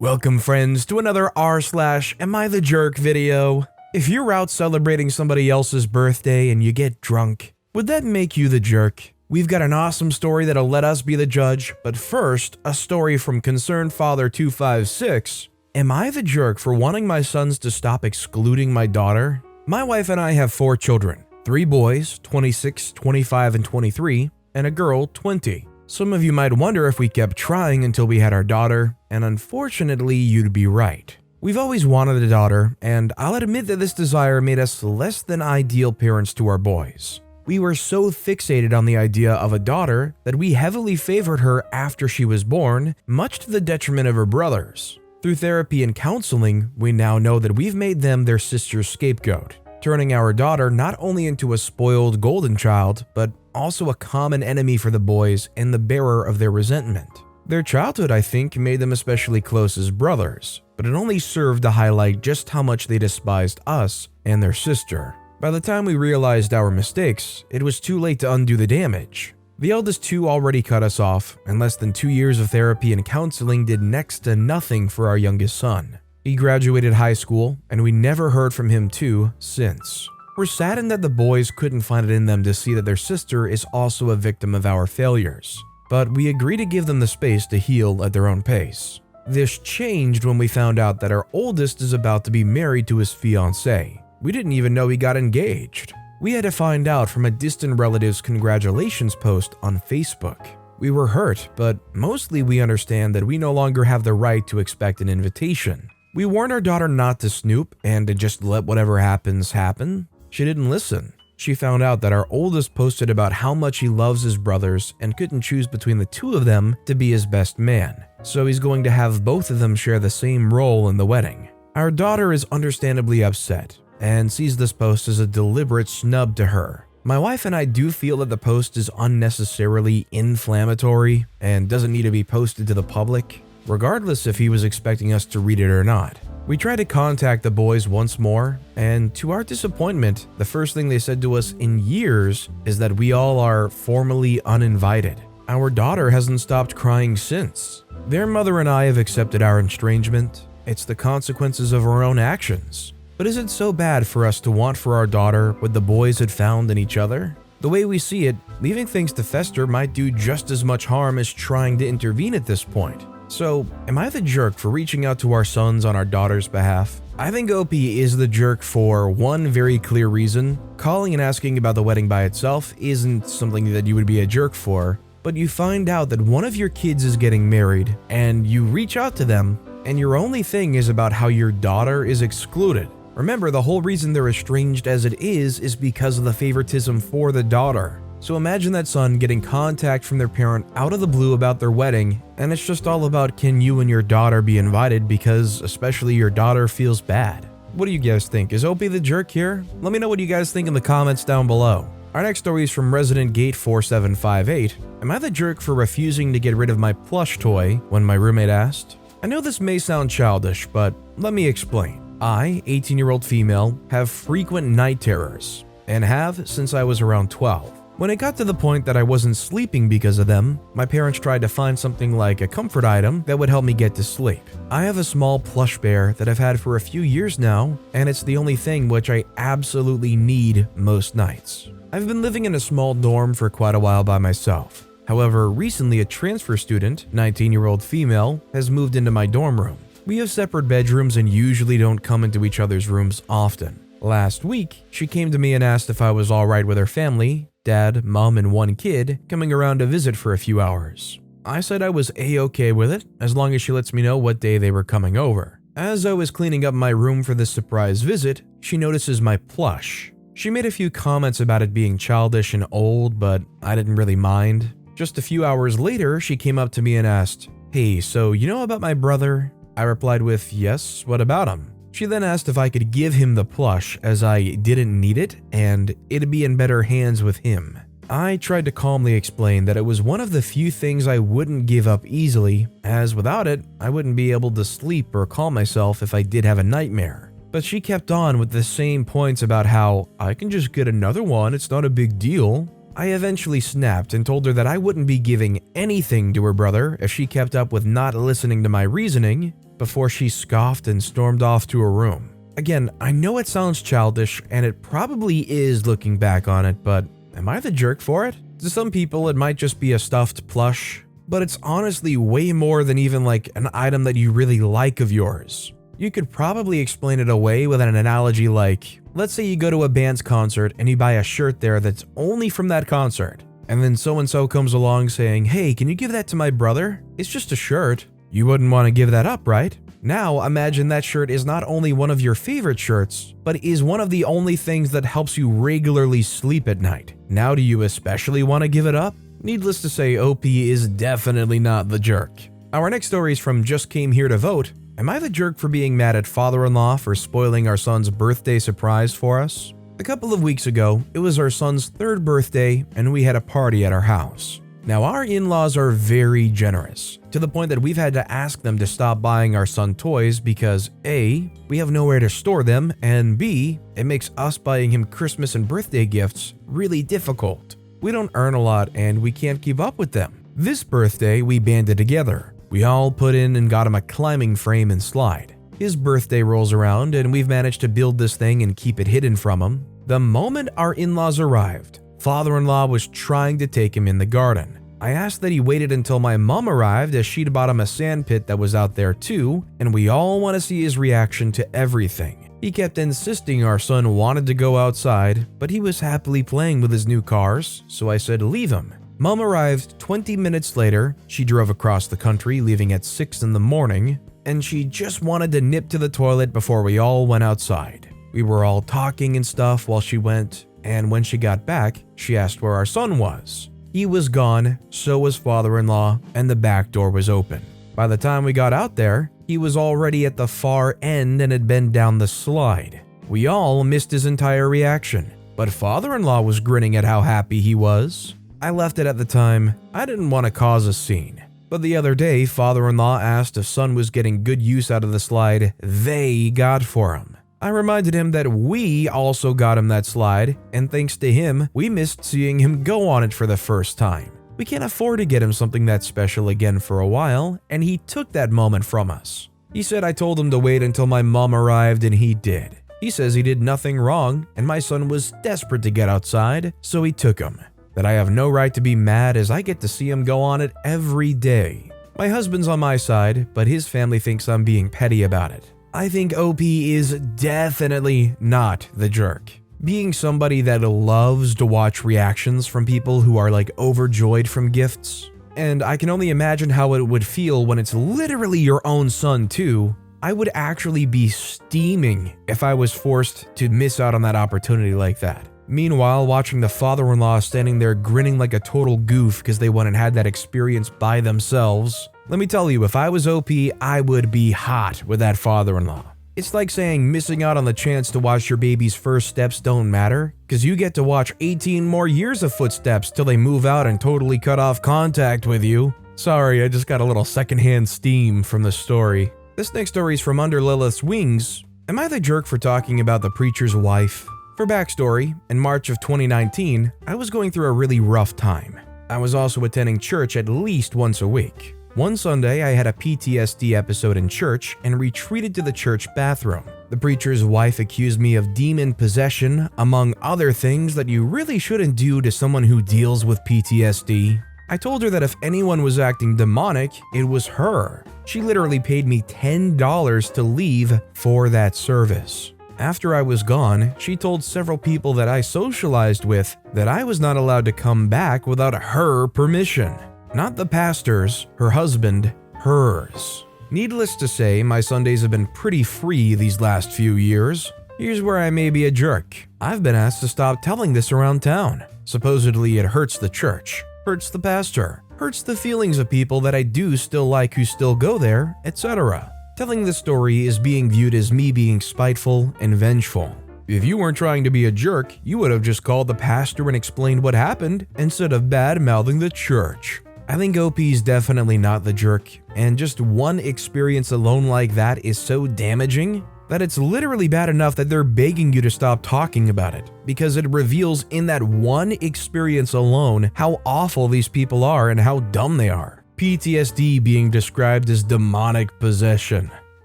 Welcome friends to another r/AmITheJerk video. If you're out celebrating somebody else's birthday and you get drunk, would that make you the jerk? We've got an awesome story that'll let us be the judge, but first, a story from Concerned Father 256. Am I the jerk for wanting my sons to stop excluding my daughter? My wife and I have 4 children, 3 boys, 26, 25, and 23, and a girl, 20. Some of you might wonder if we kept trying until we had our daughter, and unfortunately, you'd be right. We've always wanted a daughter, and I'll admit that this desire made us less than ideal parents to our boys. We were so fixated on the idea of a daughter that we heavily favored her after she was born, much to the detriment of her brothers. Through therapy and counseling, we now know that we've made them their sister's scapegoat, turning our daughter not only into a spoiled golden child, but also a common enemy for the boys and the bearer of their resentment. Their childhood, I think, made them especially close as brothers, but it only served to highlight just how much they despised us and their sister. By the time we realized our mistakes, it was too late to undo the damage. The eldest 2 already cut us off, and less than 2 years of therapy and counseling did next to nothing for our youngest son. He graduated high school, and we never heard from him too since. We're saddened that the boys couldn't find it in them to see that their sister is also a victim of our failures, but we agree to give them the space to heal at their own pace. This changed when we found out that our oldest is about to be married to his fiance. We didn't even know he got engaged. We had to find out from a distant relative's congratulations post on Facebook. We were hurt, but mostly we understand that we no longer have the right to expect an invitation. We warned our daughter not to snoop and to just let whatever happens happen. She didn't listen. She found out that our oldest posted about how much he loves his brothers and couldn't choose between the 2 of them to be his best man, so he's going to have both of them share the same role in the wedding. Our daughter is understandably upset and sees this post as a deliberate snub to her. My wife and I do feel that the post is unnecessarily inflammatory and doesn't need to be posted to the public, regardless if he was expecting us to read it or not. We tried to contact the boys once more, and to our disappointment, the first thing they said to us in years is that we all are formally uninvited. Our daughter hasn't stopped crying since. Their mother and I have accepted our estrangement. It's the consequences of our own actions. But is it so bad for us to want for our daughter what the boys had found in each other? The way we see it, leaving things to fester might do just as much harm as trying to intervene at this point. So, am I the jerk for reaching out to our sons on our daughter's behalf? I think OP is the jerk for one very clear reason. Calling and asking about the wedding by itself isn't something that you would be a jerk for, but you find out that one of your kids is getting married, and you reach out to them, and your only thing is about how your daughter is excluded. Remember, the whole reason they're estranged as it is because of the favoritism for the daughter. So imagine that son getting contact from their parent out of the blue about their wedding, and it's just all about can you and your daughter be invited because especially your daughter feels bad. What do you guys think? Is OP the jerk here? Let me know what you guys think in the comments down below. Our next story is from Resident Gate 4758. Am I the jerk for refusing to get rid of my plush toy when my roommate asked? I know this may sound childish, but let me explain. I, 18-year-old female, have frequent night terrors, and have since I was around 12. When it got to the point that I wasn't sleeping because of them, my parents tried to find something like a comfort item that would help me get to sleep. I have a small plush bear that I've had for a few years now, and it's the only thing which I absolutely need most nights. I've been living in a small dorm for quite a while by myself. However, recently a transfer student, 19-year-old female, has moved into my dorm room. We have separate bedrooms and usually don't come into each other's rooms often. Last week, she came to me and asked if I was alright with her family, dad, mom, and 1 kid, coming around to visit for a few hours. I said I was a-okay with it, as long as she lets me know what day they were coming over. As I was cleaning up my room for this surprise visit, she notices my plush. She made a few comments about it being childish and old, but I didn't really mind. Just a few hours later, she came up to me and asked, "Hey, so you know about my brother?" I replied with, "Yes, what about him?" She then asked if I could give him the plush as I didn't need it and it'd be in better hands with him. I tried to calmly explain that it was one of the few things I wouldn't give up easily, as without it, I wouldn't be able to sleep or calm myself if I did have a nightmare. But she kept on with the same points about how I can just get another one, it's not a big deal. I eventually snapped and told her that I wouldn't be giving anything to her brother if she kept up with not listening to my reasoning, before she scoffed and stormed off to her room. Again, I know it sounds childish, and it probably is looking back on it, but am I the jerk for it? To some people, it might just be a stuffed plush, but it's honestly way more than even like an item that you really like of yours. You could probably explain it away with an analogy like, let's say you go to a band's concert and you buy a shirt there that's only from that concert, and then so-and-so comes along saying, hey, can you give that to my brother? It's just a shirt. You wouldn't want to give that up, right? Now imagine that shirt is not only one of your favorite shirts, but is one of the only things that helps you regularly sleep at night. Now do you especially want to give it up? Needless to say, OP is definitely not the jerk. Our next story is from Just Came Here to Vote. Am I the jerk for being mad at father-in-law for spoiling our son's birthday surprise for us? A couple of weeks ago, it was our son's 3rd birthday and we had a party at our house. Now, our in-laws are very generous, to the point that we've had to ask them to stop buying our son toys because A, we have nowhere to store them, and B, it makes us buying him Christmas and birthday gifts really difficult. We don't earn a lot and we can't keep up with them. This birthday, we banded together. We all put in and got him a climbing frame and slide. His birthday rolls around and we've managed to build this thing and keep it hidden from him. The moment our in-laws arrived, father-in-law was trying to take him in the garden. I asked that he waited until my mom arrived as she'd bought him a sand pit that was out there too, and we all want to see his reaction to everything. He kept insisting our son wanted to go outside, but he was happily playing with his new cars, so I said leave him. Mom arrived 20 minutes later. She drove across the country, leaving at 6 in the morning, and she just wanted to nip to the toilet before we all went outside. We were all talking and stuff while she went, and when she got back, she asked where our son was. He was gone, so was father-in-law, and the back door was open. By the time we got out there, he was already at the far end and had been down the slide. We all missed his entire reaction, but father-in-law was grinning at how happy he was. I left it at the time. I didn't want to cause a scene. But the other day, father-in-law asked if son was getting good use out of the slide they got for him. I reminded him that we also got him that slide, and thanks to him, we missed seeing him go on it for the first time. We can't afford to get him something that special again for a while, and he took that moment from us. He said I told him to wait until my mom arrived, and he did. He says he did nothing wrong, and my son was desperate to get outside, so he took him. That I have no right to be mad as I get to see him go on it every day. My husband's on my side, but his family thinks I'm being petty about it. I think OP is definitely not the jerk. Being somebody that loves to watch reactions from people who are like overjoyed from gifts, and I can only imagine how it would feel when it's literally your own son too. I would actually be steaming if I was forced to miss out on that opportunity like that. Meanwhile, watching the father-in-law standing there grinning like a total goof because they went and had that experience by themselves. Let me tell you, if I was OP, I would be hot with that father-in-law. It's like saying missing out on the chance to watch your baby's first steps don't matter, because you get to watch 18 more years of footsteps till they move out and totally cut off contact with you. Sorry, I just got a little secondhand steam from the story. This next story is from Under Lilith's Wings. Am I the jerk for talking about the preacher's wife? For backstory, in March of 2019, I was going through a really rough time. I was also attending church at least once a week. One Sunday, I had a PTSD episode in church and retreated to the church bathroom. The preacher's wife accused me of demon possession, among other things that you really shouldn't do to someone who deals with PTSD. I told her that if anyone was acting demonic, it was her. She literally paid me $10 to leave for that service. After I was gone, she told several people that I socialized with that I was not allowed to come back without her permission. Not the pastor's, her husband, hers. Needless to say, my Sundays have been pretty free these last few years. Here's where I may be a jerk. I've been asked to stop telling this around town. Supposedly it hurts the church, hurts the pastor, hurts the feelings of people that I do still like who still go there, etc. Telling this story is being viewed as me being spiteful and vengeful. If you weren't trying to be a jerk, you would have just called the pastor and explained what happened instead of bad-mouthing the church. I think OP's definitely not the jerk, and just one experience alone like that is so damaging that it's literally bad enough that they're begging you to stop talking about it, because it reveals in that one experience alone how awful these people are and how dumb they are. PTSD being described as demonic possession.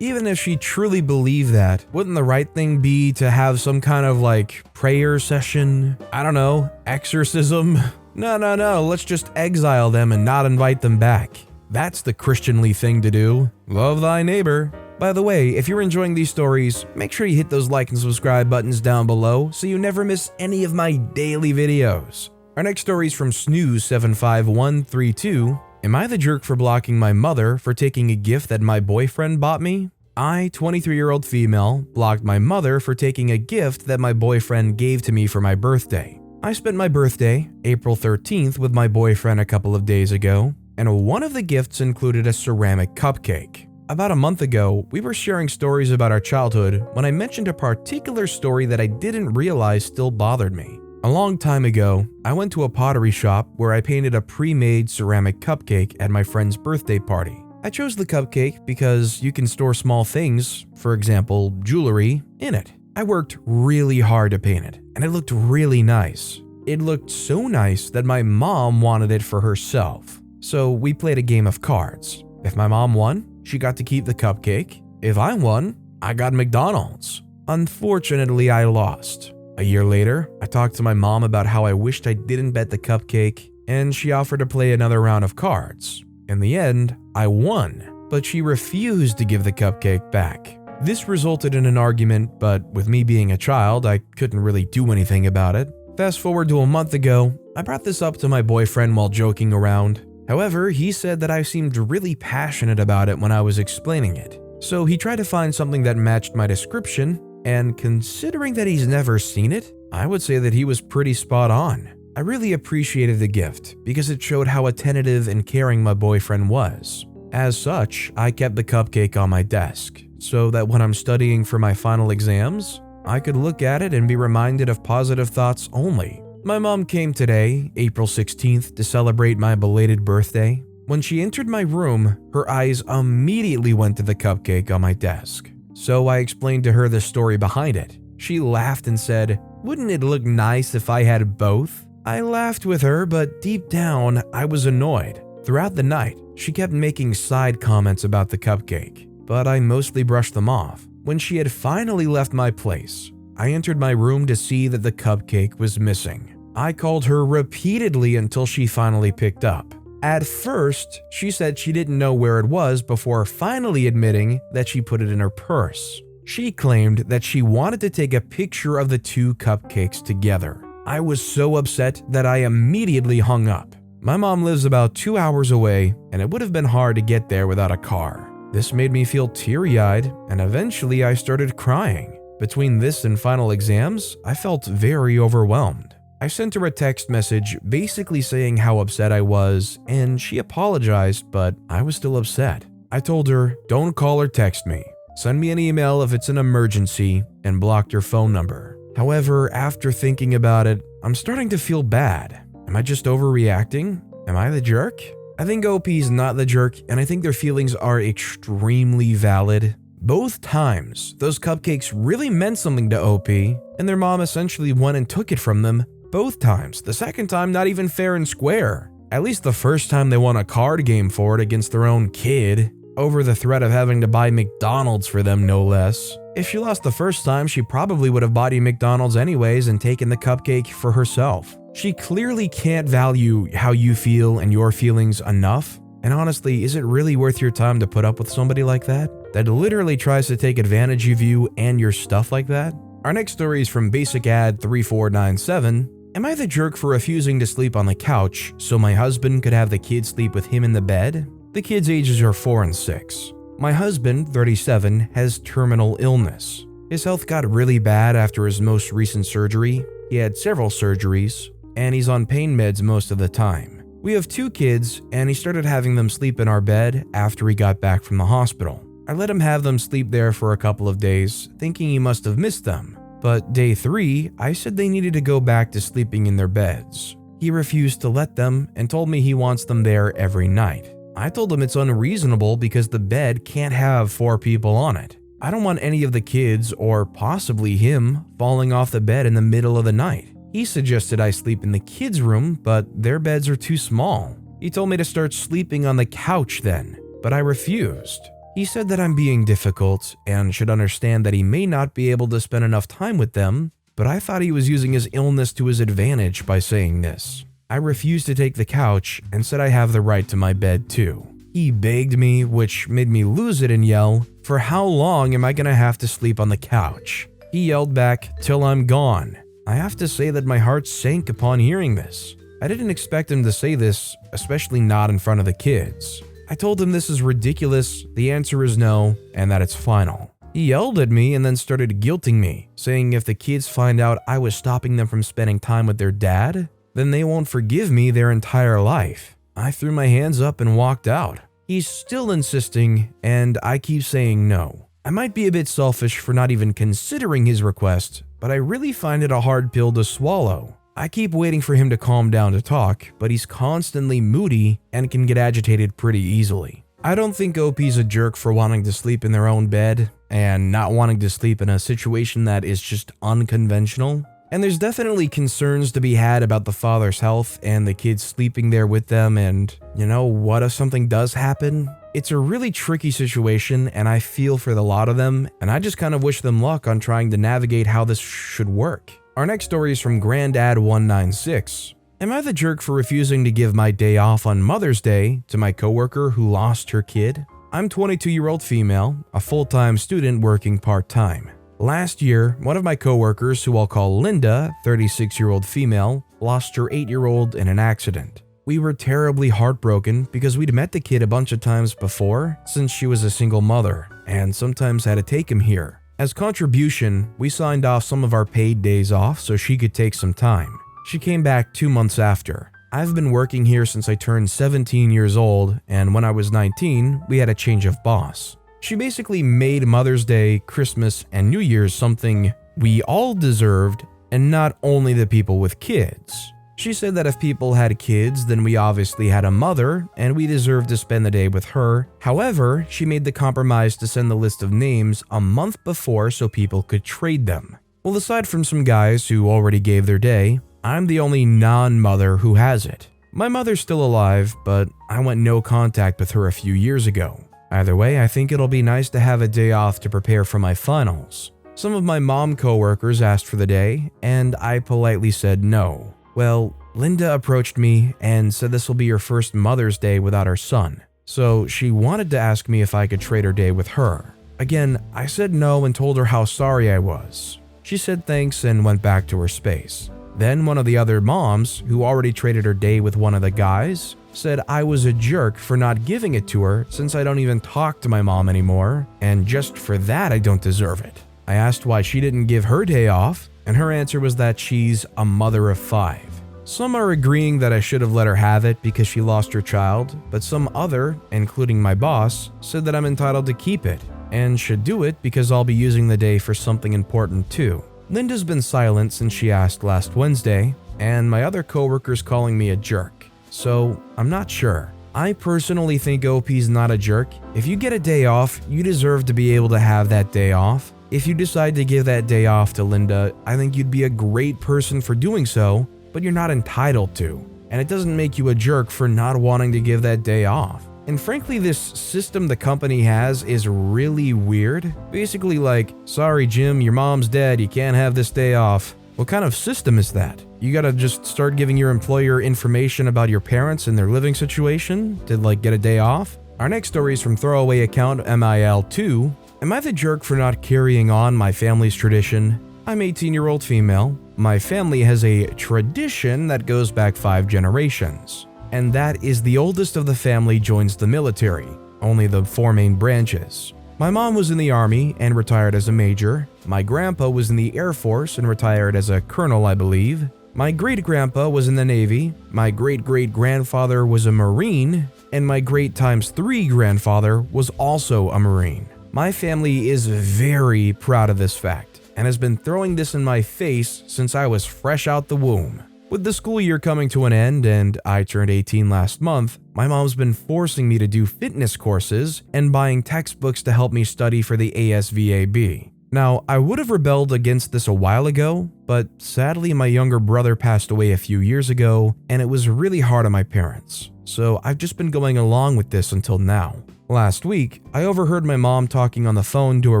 Even if she truly believed that, wouldn't the right thing be to have some kind of like prayer session? I don't know, exorcism? No, let's just exile them and not invite them back. That's the Christianly thing to do. Love thy neighbor. By the way, if you're enjoying these stories, make sure you hit those like and subscribe buttons down below so you never miss any of my daily videos. Our next story is from Snooze75132. Am I the jerk for blocking my mother for taking a gift that my boyfriend bought me? I, 23-year-old female, blocked my mother for taking a gift that my boyfriend gave to me for my birthday. I spent my birthday, April 13th, with my boyfriend a couple of days ago, and one of the gifts included a ceramic cupcake. About a month ago, we were sharing stories about our childhood when I mentioned a particular story that I didn't realize still bothered me. A long time ago, I went to a pottery shop where I painted a pre-made ceramic cupcake at my friend's birthday party. I chose the cupcake because you can store small things, for example, jewelry, in it. I worked really hard to paint it, and it looked really nice. It looked so nice that my mom wanted it for herself. So we played a game of cards. If my mom won, she got to keep the cupcake. If I won, I got McDonald's. Unfortunately, I lost. A year later, I talked to my mom about how I wished I didn't bet the cupcake, and she offered to play another round of cards. In the end, I won, but she refused to give the cupcake back. This resulted in an argument, but with me being a child, I couldn't really do anything about it. Fast forward to a month ago, I brought this up to my boyfriend while joking around. However, he said that I seemed really passionate about it when I was explaining it. So he tried to find something that matched my description, and considering that he's never seen it, I would say that he was pretty spot on. I really appreciated the gift because it showed how attentive and caring my boyfriend was. As such, I kept the cupcake on my desk, so that when I'm studying for my final exams, I could look at it and be reminded of positive thoughts only. My mom came today, April 16th, to celebrate my belated birthday. When she entered my room, her eyes immediately went to the cupcake on my desk. So I explained to her the story behind it. She laughed and said, "Wouldn't it look nice if I had both?" I laughed with her, but deep down, I was annoyed. Throughout the night, she kept making side comments about the cupcake, but I mostly brushed them off. When she had finally left my place, I entered my room to see that the cupcake was missing. I called her repeatedly until she finally picked up. At first, she said she didn't know where it was before finally admitting that she put it in her purse. She claimed that she wanted to take a picture of the two cupcakes together. I was so upset that I immediately hung up. My mom lives about 2 hours away, and it would have been hard to get there without a car. This made me feel teary-eyed, and eventually I started crying. Between this and final exams, I felt very overwhelmed. I sent her a text message basically saying how upset I was, and she apologized, but I was still upset. I told her, "Don't call or text me. Send me an email if it's an emergency," and blocked her phone number. However, after thinking about it, I'm starting to feel bad. Am I just overreacting? Am I the jerk? I think OP's not the jerk, and I think their feelings are extremely valid. Both times, those cupcakes really meant something to OP, and their mom essentially went and took it from them. Both times. The second time, not even fair and square. At least the first time they won a card game for it against their own kid, over the threat of having to buy McDonald's for them, no less. If she lost the first time, she probably would have bought you McDonald's anyways and taken the cupcake for herself. She clearly can't value how you feel and your feelings enough. And honestly, is it really worth your time to put up with somebody like that literally tries to take advantage of you and your stuff like that? Our next story is from BasicAd3497. Am I the jerk for refusing to sleep on the couch so my husband could have the kids sleep with him in the bed? The kids' ages are 4 and 6. My husband, 37, has terminal illness. His health got really bad after his most recent surgery. He had several surgeries, and he's on pain meds most of the time. We have 2 kids, and he started having them sleep in our bed after he got back from the hospital. I let him have them sleep there for a couple of days, thinking he must have missed them. But day 3, I said they needed to go back to sleeping in their beds. He refused to let them and told me he wants them there every night. I told him it's unreasonable because the bed can't have 4 people on it. I don't want any of the kids, or possibly him, falling off the bed in the middle of the night. He suggested I sleep in the kids' room, but their beds are too small. He told me to start sleeping on the couch then, but I refused. He said that I'm being difficult and should understand that he may not be able to spend enough time with them, but I thought he was using his illness to his advantage by saying this. I refused to take the couch and said I have the right to my bed too. He begged me, which made me lose it and yell, "For how long am I gonna have to sleep on the couch?" He yelled back, "Till I'm gone." I have to say that my heart sank upon hearing this. I didn't expect him to say this, especially not in front of the kids. I told him this is ridiculous, the answer is no, and that it's final. He yelled at me and then started guilting me, saying if the kids find out I was stopping them from spending time with their dad, then they won't forgive me their entire life. I threw my hands up and walked out. He's still insisting, and I keep saying no. I might be a bit selfish for not even considering his request, but I really find it a hard pill to swallow. I keep waiting for him to calm down to talk, but he's constantly moody and can get agitated pretty easily. I don't think OP's a jerk for wanting to sleep in their own bed and not wanting to sleep in a situation that is just unconventional. And there's definitely concerns to be had about the father's health and the kids sleeping there with them, and what if something does happen? It's a really tricky situation, and I feel for the lot of them, and I just kind of wish them luck on trying to navigate how this should work. Our next story is from Grandad196. Am I the jerk for refusing to give my day off on Mother's Day to my coworker who lost her kid? I'm 22-year-old female, a full-time student working part-time. Last year, one of my coworkers, who I'll call Linda, 36-year-old female, lost her 8-year-old in an accident. We were terribly heartbroken because we'd met the kid a bunch of times before since she was a single mother, and sometimes had to take him here. As contribution, we signed off some of our paid days off so she could take some time. She came back 2 months after. I've been working here since I turned 17 years old, and when I was 19, we had a change of boss. She basically made Mother's Day, Christmas, and New Year's something we all deserved, and not only the people with kids. She said that if people had kids, then we obviously had a mother, and we deserved to spend the day with her. However, she made the compromise to send the list of names a month before so people could trade them. Well, aside from some guys who already gave their day, I'm the only non-mother who has it. My mother's still alive, but I went no contact with her a few years ago. Either way, I think it'll be nice to have a day off to prepare for my finals. Some of my mom coworkers asked for the day, and I politely said no. Well, Linda approached me and said this will be her first Mother's Day without her son, so she wanted to ask me if I could trade her day with her. Again, I said no and told her how sorry I was. She said thanks and went back to her space. Then one of the other moms, who already traded her day with one of the guys, said I was a jerk for not giving it to her since I don't even talk to my mom anymore, and just for that I don't deserve it. I asked why she didn't give her day off, and her answer was that she's a mother of 5. Some are agreeing that I should have let her have it because she lost her child, but some other, including my boss, said that I'm entitled to keep it, and should do it because I'll be using the day for something important too. Linda's been silent since she asked last Wednesday, and my other coworker's calling me a jerk, so I'm not sure. I personally think OP's not a jerk. If you get a day off, you deserve to be able to have that day off. If you decide to give that day off to Linda, I think you'd be a great person for doing so, but you're not entitled to. And it doesn't make you a jerk for not wanting to give that day off. And frankly, this system the company has is really weird. Basically like, sorry Jim, your mom's dead, you can't have this day off. What kind of system is that? You gotta just start giving your employer information about your parents and their living situation to get a day off? Our next story is from throwaway account MIL2. Am I the jerk for not carrying on my family's tradition? I'm 18-year-old female. My family has a tradition that goes back 5 generations, and that is the oldest of the family joins the military, only the 4 main branches. My mom was in the Army and retired as a major. My grandpa was in the Air Force and retired as a colonel, I believe. My great-grandpa was in the Navy. My great-great-grandfather was a Marine, and my great-times-3 grandfather was also a Marine. My family is very proud of this fact and has been throwing this in my face since I was fresh out the womb. With the school year coming to an end and I turned 18 last month, my mom's been forcing me to do fitness courses and buying textbooks to help me study for the ASVAB. Now, I would have rebelled against this a while ago, but sadly my younger brother passed away a few years ago and it was really hard on my parents. so I've just been going along with this until now. Last week, I overheard my mom talking on the phone to a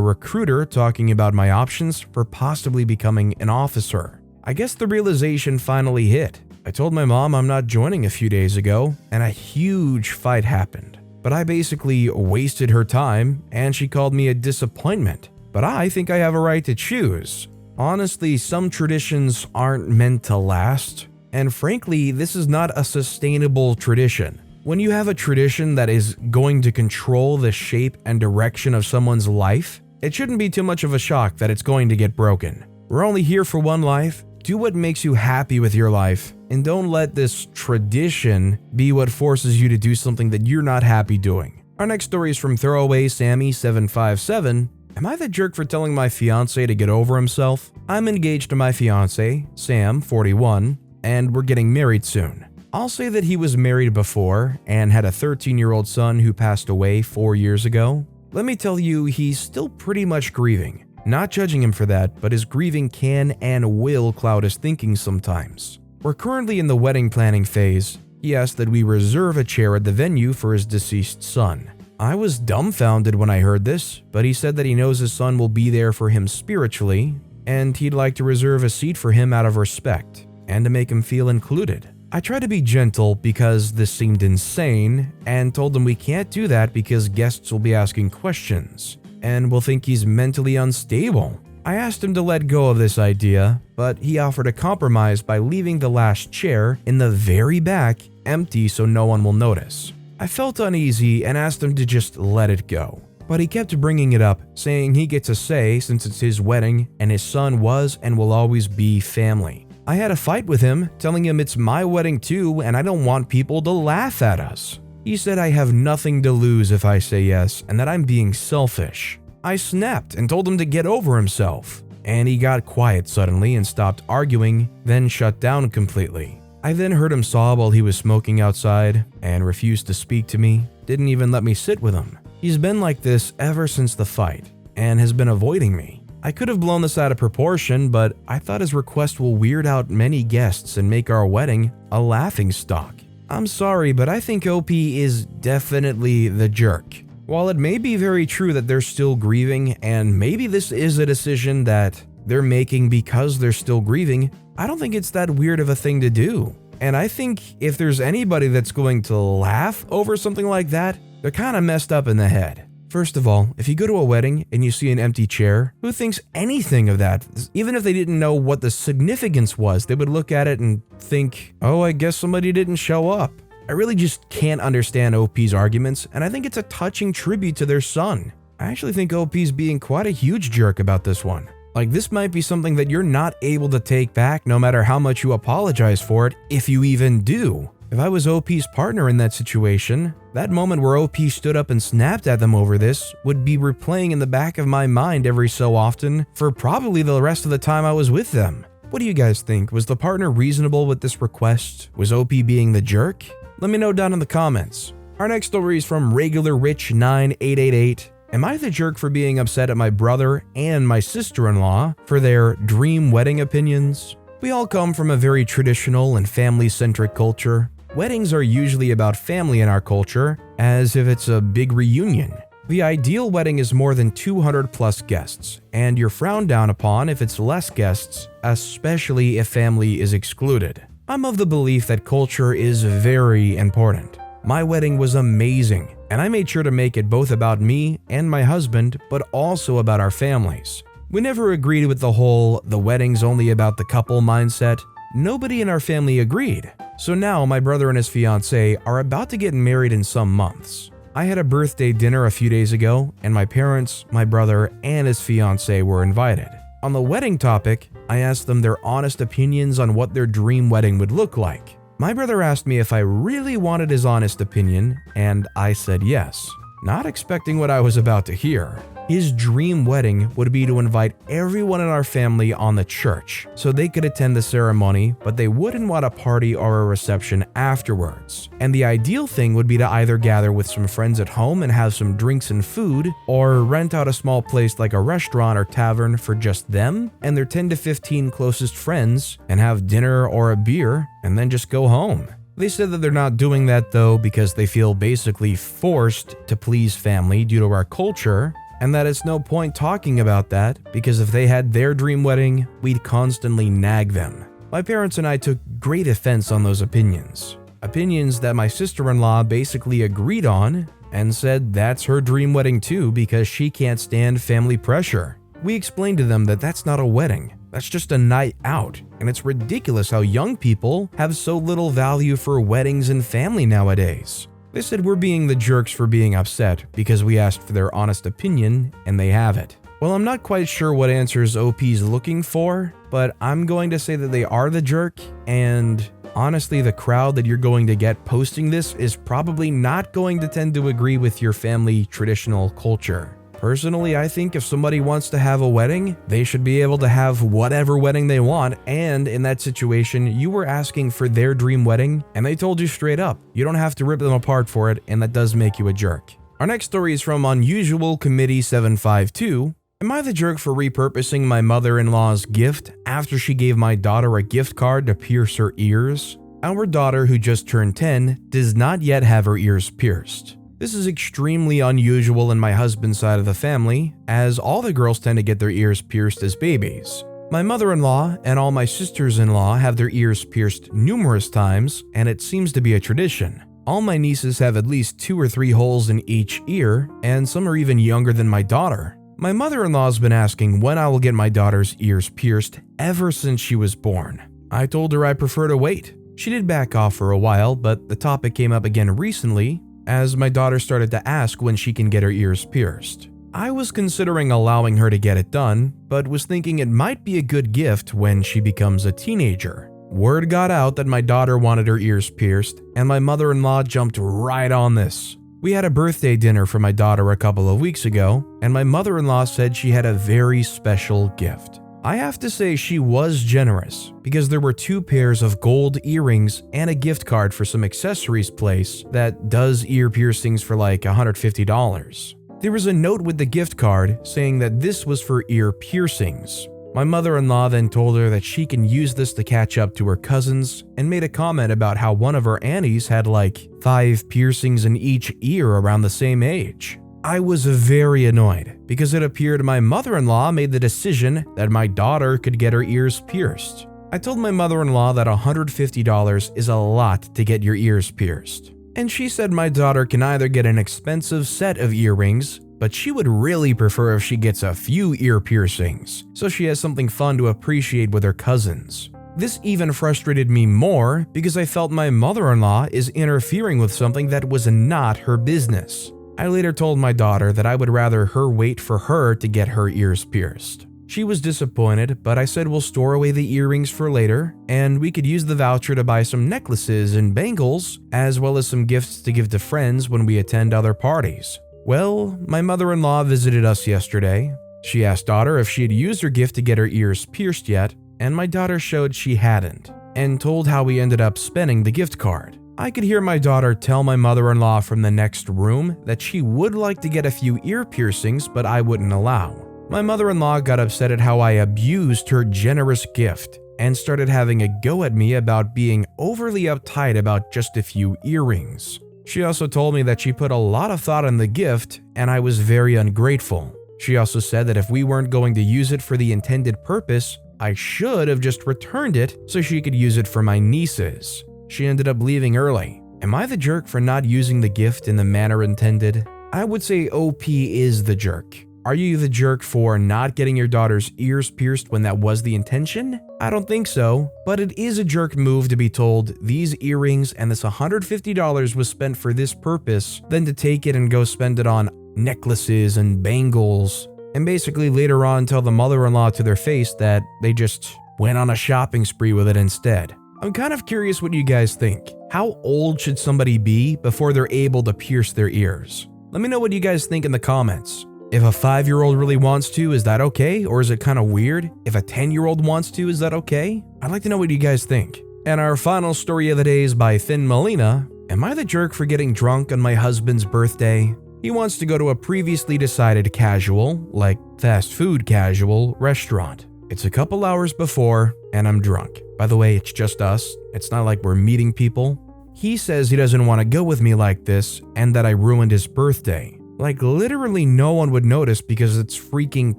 recruiter talking about my options for possibly becoming an officer. I guess the realization finally hit. I told my mom I'm not joining a few days ago, and a huge fight happened. But I basically wasted her time, and she called me a disappointment. But I think I have a right to choose. Honestly, some traditions aren't meant to last, and frankly, this is not a sustainable tradition. When you have a tradition that is going to control the shape and direction of someone's life, it shouldn't be too much of a shock that it's going to get broken. We're only here for one life. Do what makes you happy with your life, and don't let this tradition be what forces you to do something that you're not happy doing. Our next story is from Throwaway Sammy 757. Am I the jerk for telling my fiance to get over himself? I'm engaged to my fiance, Sam, 41, and we're getting married soon. I'll say that he was married before and had a 13-year-old son who passed away 4 years ago. Let me tell you, he's still pretty much grieving. Not judging him for that, but his grieving can and will cloud his thinking sometimes. We're currently in the wedding planning phase. He asked that we reserve a chair at the venue for his deceased son. I was dumbfounded when I heard this, but he said that he knows his son will be there for him spiritually, and he'd like to reserve a seat for him out of respect, and to make him feel included. I tried to be gentle because this seemed insane, and told him we can't do that because guests will be asking questions, and will think he's mentally unstable. I asked him to let go of this idea, but he offered a compromise by leaving the last chair in the very back empty so no one will notice. I felt uneasy and asked him to just let it go, but he kept bringing it up, saying he gets a say since it's his wedding and his son was and will always be family. I had a fight with him, telling him it's my wedding too and I don't want people to laugh at us. He said I have nothing to lose if I say yes and that I'm being selfish. I snapped and told him to get over himself, and he got quiet suddenly and stopped arguing, then shut down completely. I then heard him sob while he was smoking outside and refused to speak to me, didn't even let me sit with him. He's been like this ever since the fight and has been avoiding me. I could have blown this out of proportion, but I thought his request will weird out many guests and make our wedding a laughingstock. I'm sorry, but I think OP is definitely the jerk. While it may be very true that they're still grieving, and maybe this is a decision that they're making because they're still grieving, I don't think it's that weird of a thing to do. And I think if there's anybody that's going to laugh over something like that, they're kind of messed up in the head. First of all, if you go to a wedding and you see an empty chair, who thinks anything of that? Even if they didn't know what the significance was, they would look at it and think, oh, I guess somebody didn't show up. I really just can't understand OP's arguments, and I think it's a touching tribute to their son. I actually think OP's being quite a huge jerk about this one. Like, this might be something that you're not able to take back no matter how much you apologize for it, if you even do. If I was OP's partner in that situation, that moment where OP stood up and snapped at them over this would be replaying in the back of my mind every so often for probably the rest of the time I was with them. What do you guys think? Was the partner reasonable with this request? Was OP being the jerk? Let me know down in the comments. Our next story is from RegularRich9888. Am I the jerk for being upset at my brother and my sister-in-law for their dream wedding opinions? We all come from a very traditional and family-centric culture. Weddings are usually about family in our culture, as if it's a big reunion. The ideal wedding is more than 200 plus guests, and you're frowned down upon if it's less guests, especially if family is excluded. I'm of the belief that culture is very important. My wedding was amazing, and I made sure to make it both about me and my husband, but also about our families. We never agreed with the whole "the wedding's only about the couple" mindset. Nobody in our family agreed. So now my brother and his fiance are about to get married in some months. I had a birthday dinner a few days ago, and my parents, my brother, and his fiance were invited. On the wedding topic, I asked them their honest opinions on what their dream wedding would look like. My brother asked me if I really wanted his honest opinion, and I said yes, not expecting what I was about to hear. His dream wedding would be to invite everyone in our family on the church so they could attend the ceremony, but they wouldn't want a party or a reception afterwards. And the ideal thing would be to either gather with some friends at home and have some drinks and food, or rent out a small place like a restaurant or tavern for just them and their 10 to 15 closest friends and have dinner or a beer and then just go home. They said that they're not doing that though because they feel basically forced to please family due to our culture, and that it's no point talking about that because if they had their dream wedding, we'd constantly nag them. My parents and I took great offense on those opinions. Opinions that my sister-in-law basically agreed on and said that's her dream wedding too because she can't stand family pressure. We explained to them that that's not a wedding, that's just a night out, and it's ridiculous how young people have so little value for weddings and family nowadays. They said we're being the jerks for being upset because we asked for their honest opinion and they have it. Well, I'm not quite sure what answers OP's looking for, but I'm going to say that they are the jerk, and honestly, the crowd that you're going to get posting this is probably not going to tend to agree with your family traditional culture. Personally, I think if somebody wants to have a wedding, they should be able to have whatever wedding they want, and in that situation, you were asking for their dream wedding, and they told you straight up. You don't have to rip them apart for it, and that does make you a jerk. Our next story is from Unusual Committee 752. Am I the jerk for repurposing my mother-in-law's gift after she gave my daughter a gift card to pierce her ears? Our daughter, who just turned 10, does not yet have her ears pierced. This is extremely unusual in my husband's side of the family, as all the girls tend to get their ears pierced as babies. My mother-in-law and all my sisters-in-law have their ears pierced numerous times, and it seems to be a tradition. All my nieces have at least 2 or 3 holes in each ear, and some are even younger than my daughter. My mother-in-law's been asking when I will get my daughter's ears pierced ever since she was born. I told her I prefer to wait. She did back off for a while, but the topic came up again recently as my daughter started to ask when she can get her ears pierced. I was considering allowing her to get it done, but was thinking it might be a good gift when she becomes a teenager. Word got out that my daughter wanted her ears pierced, and my mother-in-law jumped right on this. We had a birthday dinner for my daughter a couple of weeks ago, and my mother-in-law said she had a very special gift. I have to say she was generous because there were 2 pairs of gold earrings and a gift card for some accessories place that does ear piercings for like $150. There was a note with the gift card saying that this was for ear piercings. My mother-in-law then told her that she can use this to catch up to her cousins and made a comment about how one of her aunties had like 5 piercings in each ear around the same age. I was very annoyed because it appeared my mother-in-law made the decision that my daughter could get her ears pierced. I told my mother-in-law that $150 is a lot to get your ears pierced, and she said my daughter can either get an expensive set of earrings, but she would really prefer if she gets a few ear piercings, so she has something fun to appreciate with her cousins. This even frustrated me more because I felt my mother-in-law is interfering with something that was not her business. I later told my daughter that I would rather her wait for her to get her ears pierced. She was disappointed, but I said we'll store away the earrings for later, and we could use the voucher to buy some necklaces and bangles, as well as some gifts to give to friends when we attend other parties. Well, my mother-in-law visited us yesterday. She asked daughter if she had used her gift to get her ears pierced yet, and my daughter showed she hadn't, and told how we ended up spending the gift card. I could hear my daughter tell my mother-in-law from the next room that she would like to get a few ear piercings, but I wouldn't allow. My mother-in-law got upset at how I abused her generous gift and started having a go at me about being overly uptight about just a few earrings. She also told me that she put a lot of thought in the gift and I was very ungrateful. She also said that if we weren't going to use it for the intended purpose, I should have just returned it so she could use it for my nieces. She ended up leaving early. Am I the jerk for not using the gift in the manner intended? I would say OP is the jerk. Are you the jerk for not getting your daughter's ears pierced when that was the intention? I don't think so, but it is a jerk move to be told these earrings and this $150 was spent for this purpose, then to take it and go spend it on necklaces and bangles, and basically later on tell the mother-in-law to their face that they just went on a shopping spree with it instead. I'm kind of curious what you guys think. How old should somebody be before they're able to pierce their ears? Let me know what you guys think in the comments. If a 5-year-old really wants to, is that okay? Or is it kind of weird? If a 10-year-old wants to, is that okay? I'd like to know what you guys think. And our final story of the day is by Thin Melina. Am I the jerk for getting drunk on my husband's birthday? He wants to go to a previously decided casual, like fast food casual, restaurant. It's a couple hours before, and I'm drunk. By the way, it's just us. It's not like we're meeting people. He says he doesn't want to go with me like this and that I ruined his birthday. Like literally no one would notice because it's freaking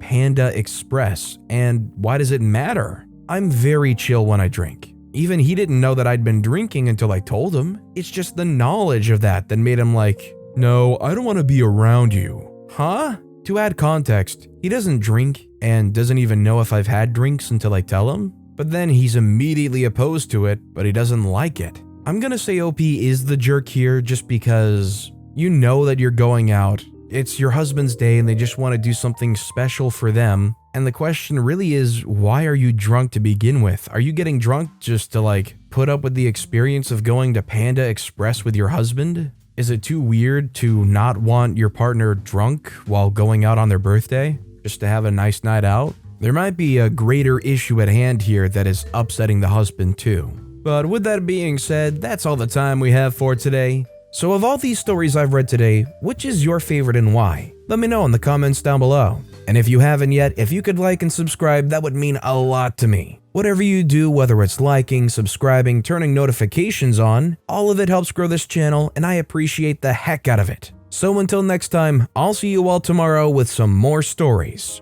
Panda Express, and why does it matter? I'm very chill when I drink. Even he didn't know that I'd been drinking until I told him. It's just the knowledge of that made him like, no, I don't want to be around you. Huh? To add context, he doesn't drink and doesn't even know if I've had drinks until I tell him, but then he's immediately opposed to it, but he doesn't like it. I'm gonna say OP is the jerk here just because you know that you're going out, it's your husband's day and they just want to do something special for them, and the question really is, why are you drunk to begin with? Are you getting drunk just to like put up with the experience of going to Panda Express with your husband? Is it too weird to not want your partner drunk while going out on their birthday, just to have a nice night out? There might be a greater issue at hand here that is upsetting the husband too. But with that being said, that's all the time we have for today. So of all these stories I've read today, which is your favorite and why? Let me know in the comments down below. And if you haven't yet, if you could like and subscribe, that would mean a lot to me. Whatever you do, whether it's liking, subscribing, turning notifications on, all of it helps grow this channel and I appreciate the heck out of it. So until next time, I'll see you all tomorrow with some more stories.